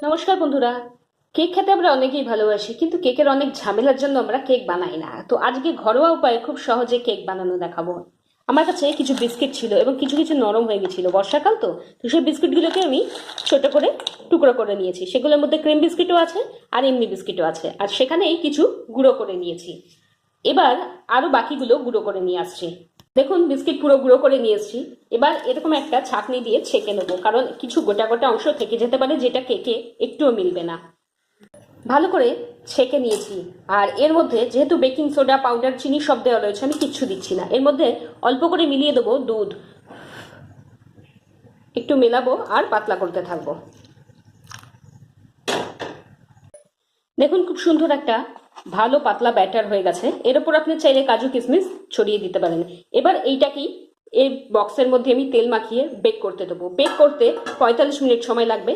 নমস্কার বন্ধুরা। কেক খেতে আমরা অনেকেই ভালোবাসি, কিন্তু কেকের অনেক ঝামেলার জন্য আমরা কেক বানাই না। তো আজকে ঘরোয়া উপায়ে খুব সহজে কেক বানানো দেখাবো। আমার কাছে কিছু বিস্কিট ছিল এবং কিছু কিছু নরম হয়ে গেছিল, বর্ষাকাল তো। তো সেই বিস্কিটগুলোকে আমি ছোট করে টুকরো করে নিয়েছি। সেগুলোর মধ্যে ক্রিম বিস্কিটও আছে আর এমনি বিস্কিটও আছে, আর সেখানেই কিছু গুঁড়ো করে নিয়েছি। এবার আরো বাকিগুলো গুঁড়ো করে নিয়ে আসছি। দেখুন, বিস্কিট পুরো গুঁড়ো করে নিয়ে এসেছি। এবার এরকম একটা ছাঁকনি দিয়ে ছেঁকে নেবো, কারণ কিছু গোটা গোটা অংশ থেকে যেতে পারে যেটা কেকে একটুও মিলবে না। ভালো করে ছেঁকে নিয়েছি। আর এর মধ্যে যেহেতু বেকিং সোডা, পাউডার, চিনি সব দেওয়া রয়েছে, আমি কিচ্ছু দিচ্ছি না। এর মধ্যে অল্প করে মিলিয়ে দেবো দুধ। একটু মেলাবো আর পাতলা করতে থাকবো। দেখুন, খুব সুন্দর একটা ভালো পাতলা ব্যাটার হয়ে গেছে। এর উপর আপনি চাইলে কাজু কিশমিশ ছড়িয়ে দিতে পারেন। এবার এইটাকেই এই বক্সের মধ্যে আমি তেল মাখিয়ে বেক করতে দেবো। বেক করতে 45 মিনিট সময় লাগবে।